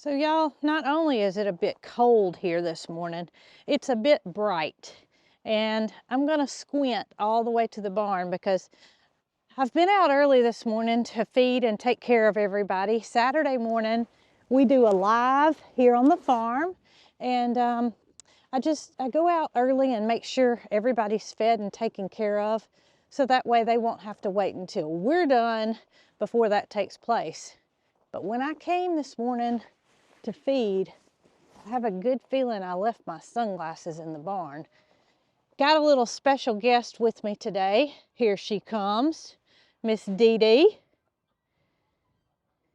So y'all, not only is it a bit cold here this morning, it's a bit bright. And I'm gonna squint all the way to the barn because I've been out early this morning to feed and take care of everybody. Saturday morning, we do a live here on the farm. And I go out early and make sure everybody's fed and taken care of. So that way they won't have to wait until we're done before that takes place. But when I came this morning to feed, I have a good feeling I left my sunglasses in the barn. Got a little special guest with me today. Here she comes, Miss Dee Dee.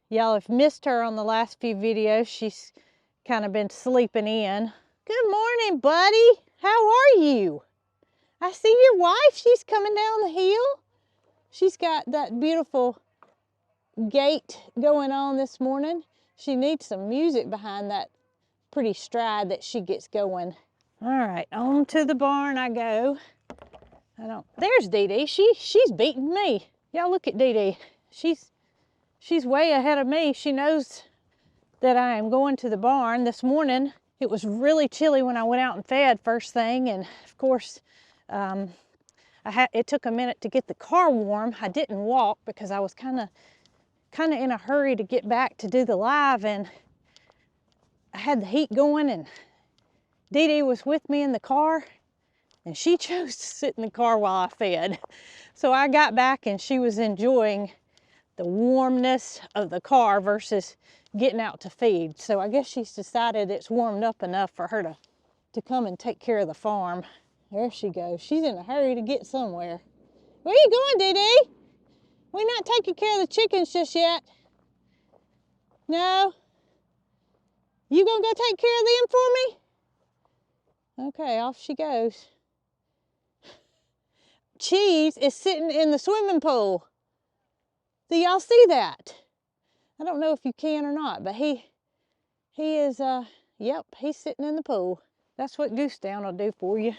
Y'all have missed her on the last few videos. She's kind of been sleeping in. Good morning, buddy. How are you? I see your wife. She's coming down the hill. She's got that beautiful gait going on this morning. She needs some music behind that pretty stride that she gets going. All right, on to the barn I go. There's Dee Dee. She's beating me. Y'all look at Dee Dee. She's way ahead of me. She knows that I am going to the barn. This morning, it was really chilly when I went out and fed first thing, and of course, it took a minute to get the car warm. I didn't walk because I was kind of in a hurry to get back to do the live, and I had the heat going, and Dee Dee was with me in the car, and she chose to sit in the car while I fed. So I got back and she was enjoying the warmness of the car versus getting out to feed. So I guess she's decided it's warmed up enough for her to come and take care of the farm. There she goes. She's in a hurry to get somewhere. Where you going, Dee Dee? We're not taking care of the chickens just yet. No? You gonna go take care of them for me? Okay, off she goes. Cheese is sitting in the swimming pool. Do y'all see that? I don't know if you can or not, but he is, yep, he's sitting in the pool. That's what goose down will do for you.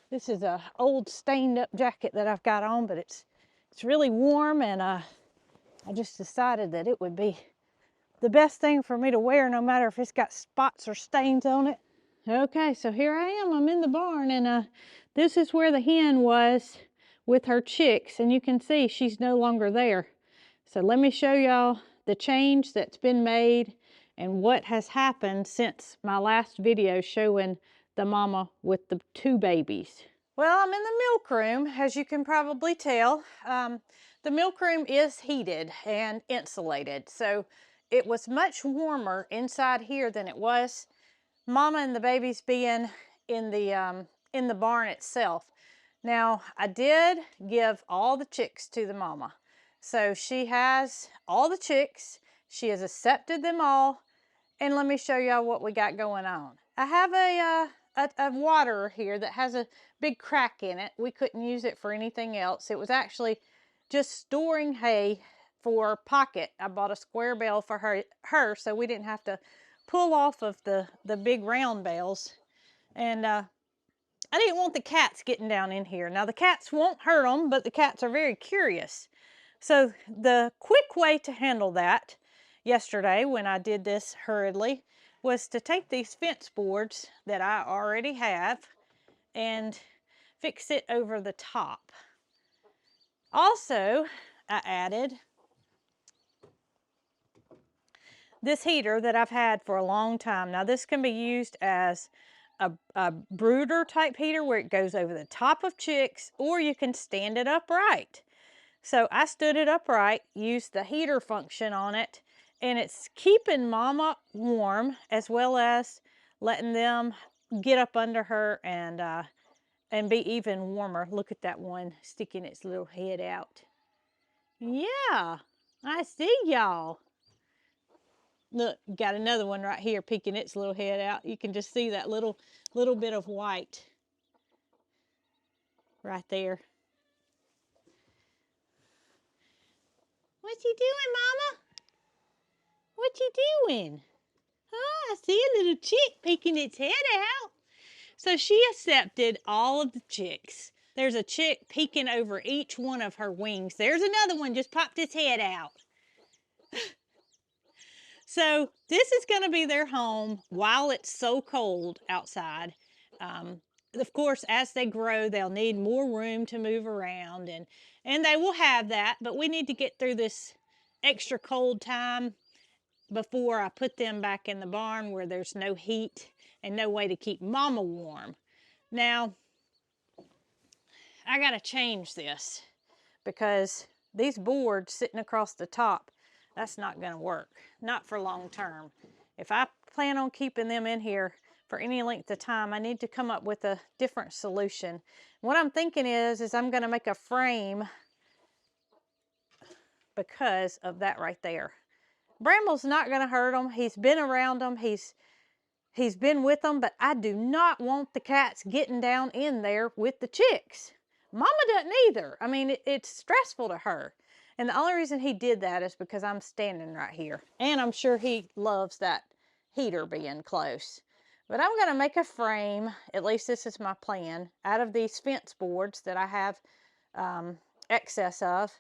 This is a old stained up jacket that I've got on, but it's really warm, and I just decided that it would be the best thing for me to wear, no matter if it's got spots or stains on it. Okay, so here I am. I'm in the barn, and this is where the hen was with her chicks, and you can see she's no longer there. So let me show y'all the change that's been made and what has happened since my last video showing the mama with the two babies. Well, I'm in the milk room, as you can probably tell. The milk room is heated and insulated, so it was much warmer inside here than it was mama and the babies being in the barn itself. Now, I did give all the chicks to the mama. So she has all the chicks. She has accepted them all. And let me show y'all what we got going on. I have a waterer here that has a big crack in it. We couldn't use it for anything else. It was actually just storing hay for Pocket. I bought a square bale for her so we didn't have to pull off of the big round bales. And I didn't want the cats getting down in here. Now the cats won't hurt them, but the cats are very curious. So the quick way to handle that yesterday when I did this hurriedly was to take these fence boards that I already have and fix it over the top. Also, I added this heater that I've had for a long time. Now this can be used as a brooder type heater where it goes over the top of chicks, or you can stand it upright. So I stood it upright, used the heater function on it, and it's keeping mama warm as well as letting them get up under her and be even warmer. Look at that one sticking its little head out. Yeah, I see y'all. Look, got another one right here peeking its little head out. You can just see that little bit of white right there. What you doing, Mama? What you doing? Oh, I see a little chick peeking its head out. So she accepted all of the chicks. There's a chick peeking over each one of her wings. There's another one just popped its head out. So this is going to be their home while it's so cold outside. Of course, as they grow, they'll need more room to move around, and they will have that, but we need to get through this extra cold time before I put them back in the barn where there's no heat and no way to keep Mama warm. Now, I got to change this because these boards sitting across the top, that's not going to work, not for long term. If I plan on keeping them in here for any length of time, I need to come up with a different solution. What I'm thinking is I'm going to make a frame because of that right there. Bramble's not going to hurt them. He's been around them. He's been with them, but I do not want the cats getting down in there with the chicks. Mama doesn't either. I mean, it's stressful to her. And the only reason he did that is because I'm standing right here. And I'm sure he loves that heater being close. But I'm going to make a frame, at least this is my plan, out of these fence boards that I have excess of,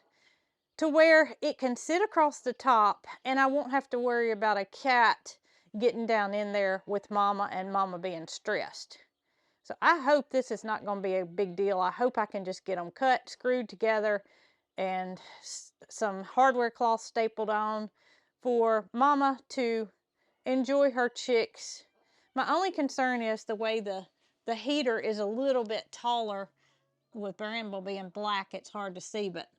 to where it can sit across the top and I won't have to worry about a cat getting down in there with Mama and Mama being stressed. So I hope this is not going to be a big deal. I hope I can just get them cut, screwed together, and some hardware cloth stapled on for Mama to enjoy her chicks. My only concern is the way the heater is a little bit taller. With Bramble being black, it's hard to see, but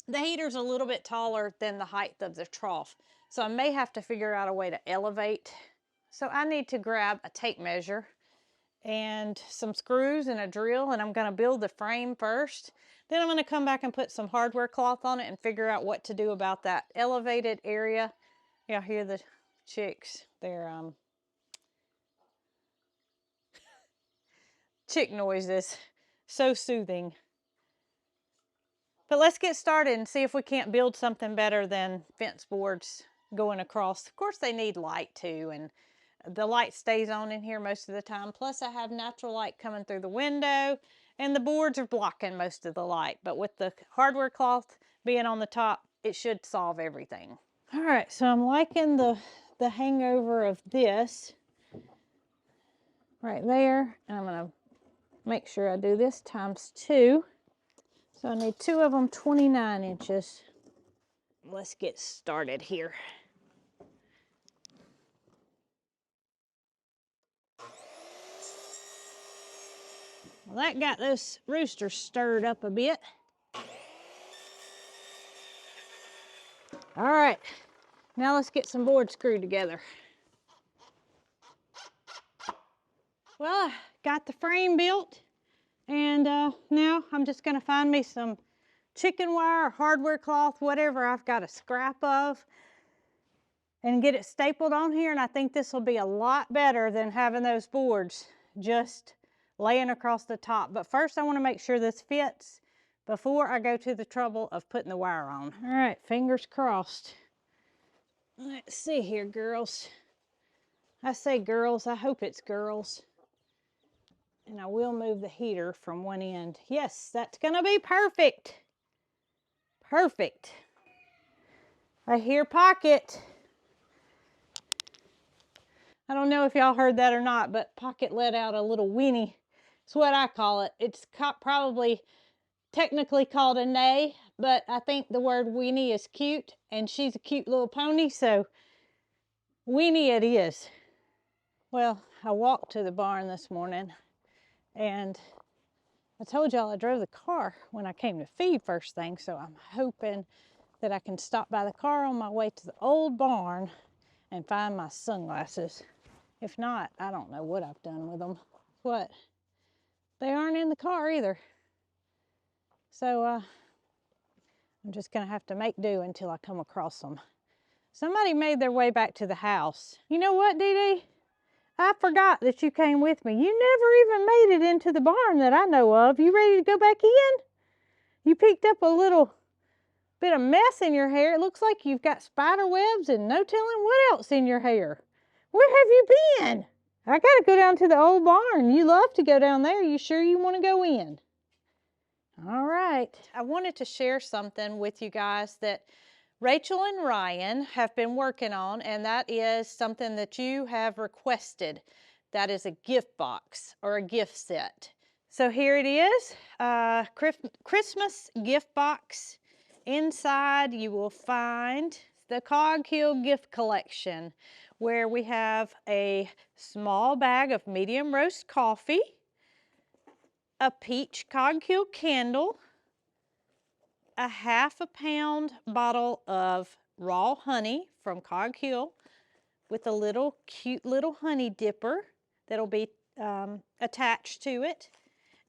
the heater's a little bit taller than the height of the trough. So I may have to figure out a way to elevate. So I need to grab a tape measure and some screws and a drill, and I'm going to build the frame first. Then I'm going to come back and put some hardware cloth on it and figure out what to do about that elevated area. Y'all hear the chicks. They're chick noises. So soothing. But let's get started and see if we can't build something better than fence boards going across. Of course, they need light too, and the light stays on in here most of the time. Plus, I have natural light coming through the window, and the boards are blocking most of the light. But with the hardware cloth being on the top, it should solve everything. All right, so I'm liking the hangover of this right there. And I'm going to make sure I do this times 2. So I need 2 of them, 29 inches. Let's get started here. Well, that got those roosters stirred up a bit. All right, now let's get some boards screwed together. Well, I got the frame built, and now I'm just gonna find me some chicken wire, hardware cloth, whatever I've got a scrap of, and get it stapled on here. And I think this will be a lot better than having those boards just laying across the top. But first I want to make sure this fits before I go to the trouble of putting the wire on. All right, fingers crossed. Let's see here, girls. I say girls, I hope it's girls. And I will move the heater from one end. Yes, that's gonna be perfect. Perfect. I hear Pocket. I don't know if y'all heard that or not, but Pocket let out a little whinny. It's what I call it. It's probably technically called a neigh, but I think the word whinny is cute, and she's a cute little pony, so whinny it is. Well, I walked to the barn this morning, and I told y'all I drove the car when I came to feed first thing, so I'm hoping that I can stop by the car on my way to the old barn and find my sunglasses. If not, I don't know what I've done with them. What? They aren't in the car either. So I'm just gonna have to make do until I come across them. Somebody made their way back to the house. You know what, Dee Dee? I forgot that you came with me. You never even made it into the barn that I know of. You ready to go back in? You picked up a little bit of mess in your hair. It looks like you've got spider webs and no telling what else in your hair. Where have you been? I gotta go down to the old barn. You love to go down there. You sure you want to go in? All right. I wanted to share something with you guys that Rachel and Ryan have been working on, and that is something that you have requested. That is a gift box or a gift set. So here it is, Christmas gift box. Inside you will find the Cog Hill gift collection, where we have a small bag of medium roast coffee, a peach Cog Hill candle, a ½ pound bottle of raw honey from Cog Hill with a little cute little honey dipper that'll be attached to it.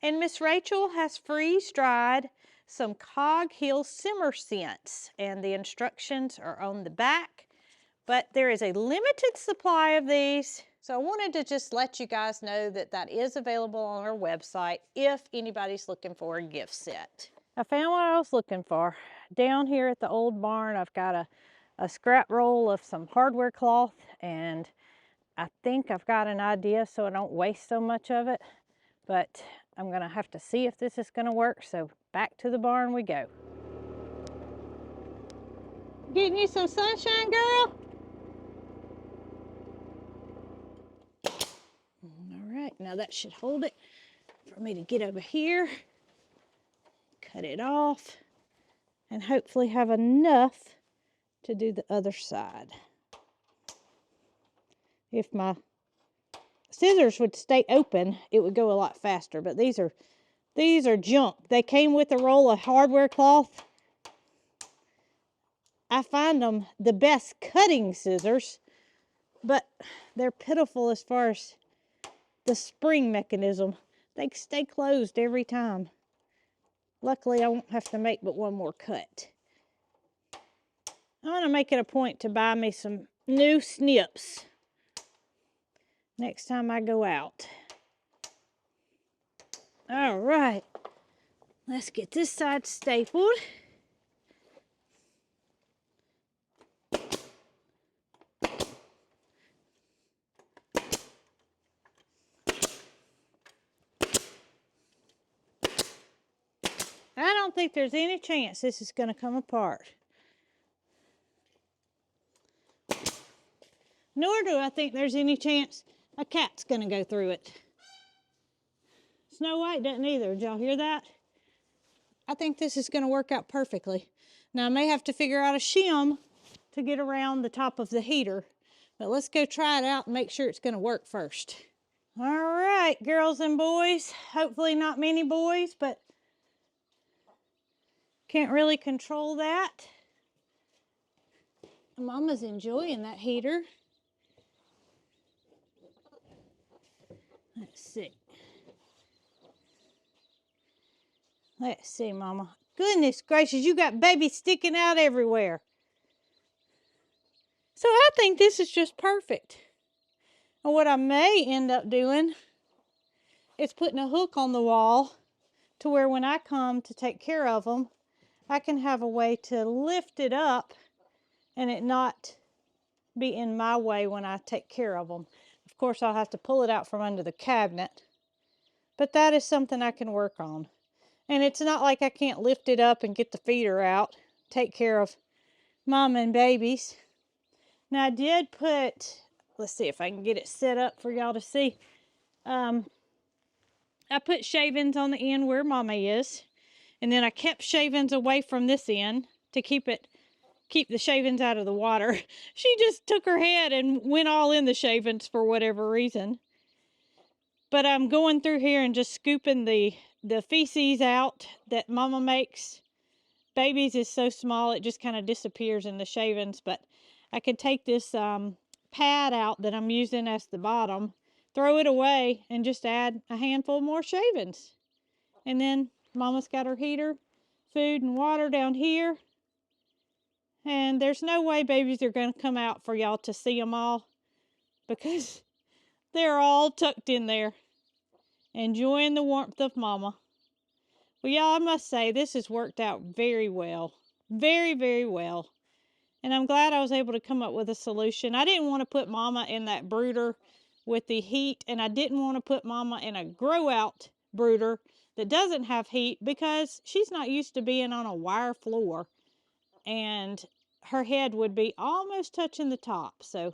And Miss Rachel has freeze-dried some Cog Hill simmer scents, and the instructions are on the back, but there is a limited supply of these. So I wanted to just let you guys know that that is available on our website if anybody's looking for a gift set. I found what I was looking for. Down here at the old barn, I've got a scrap roll of some hardware cloth, and I think I've got an idea so I don't waste so much of it, but I'm gonna have to see if this is gonna work, so back to the barn we go. Getting you some sunshine, girl? All right, now that should hold it for me to get over here, cut it off, and hopefully have enough to do the other side. If my scissors would stay open, it would go a lot faster, but these are junk. They came with a roll of hardware cloth. I find them the best cutting scissors, but they're pitiful as far as the spring mechanism. They stay closed every time. Luckily, I won't have to make but one more cut. I'm gonna make it a point to buy me some new snips next time I go out. All right, let's get this side stapled. I don't think there's any chance this is going to come apart. Nor do I think there's any chance a cat's going to go through it. Snow White doesn't either. Did y'all hear that? I think this is going to work out perfectly. Now I may have to figure out a shim to get around the top of the heater, but let's go try it out and make sure it's going to work first. All right, girls and boys. Hopefully not many boys, but can't really control that. Mama's enjoying that heater. Let's see. Let's see, Mama. Goodness gracious, you got babies sticking out everywhere. So I think this is just perfect. And what I may end up doing is putting a hook on the wall to where when I come to take care of them, I can have a way to lift it up and it not be in my way when I take care of them. Of course, I'll have to pull it out from under the cabinet, but that is something I can work on. And it's not like I can't lift it up and get the feeder out, take care of mama and babies. Now I did put, let's see if I can get it set up for y'all to see. I put shavings on the end where mama is, and then I kept shavings away from this end to keep the shavings out of the water. She just took her head and went all in the shavings for whatever reason. But I'm going through here and just scooping the feces out that mama makes. Babies is so small it just kind of disappears in the shavings, but I can take this pad out that I'm using as the bottom, throw it away, and just add a handful more shavings. And then mama's got her heater, food and water down here. And there's no way babies are going to come out for y'all to see them all, because they're all tucked in there, enjoying the warmth of mama. Well, y'all, I must say, this has worked out very well. Very, very well. And I'm glad I was able to come up with a solution. I didn't want to put mama in that brooder with the heat, and I didn't want to put mama in a grow-out brooder that doesn't have heat, because she's not used to being on a wire floor. And her head would be almost touching the top, so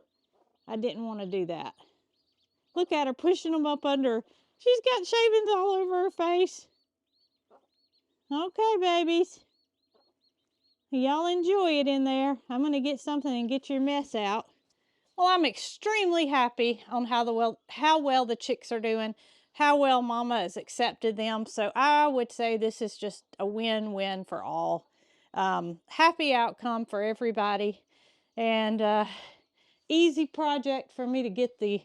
I didn't want to do that. Look at her pushing them up under. She's got shavings all over her face. Okay, babies. Y'all enjoy it in there. I'm going to get something and get your mess out. Well, I'm extremely happy on how well the chicks are doing, how well Mama has accepted them. So I would say this is just a win-win for all. Happy outcome for everybody, and easy project for me to get the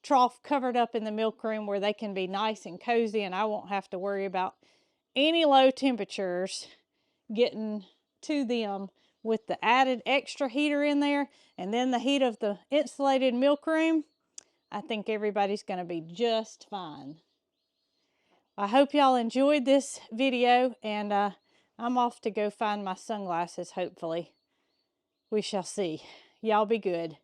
trough covered up in the milk room where they can be nice and cozy, and I won't have to worry about any low temperatures getting to them with the added extra heater in there and then the heat of the insulated milk room. I think everybody's going to be just fine. I hope y'all enjoyed this video, and I'm off to go find my sunglasses, hopefully. We shall see. Y'all be good.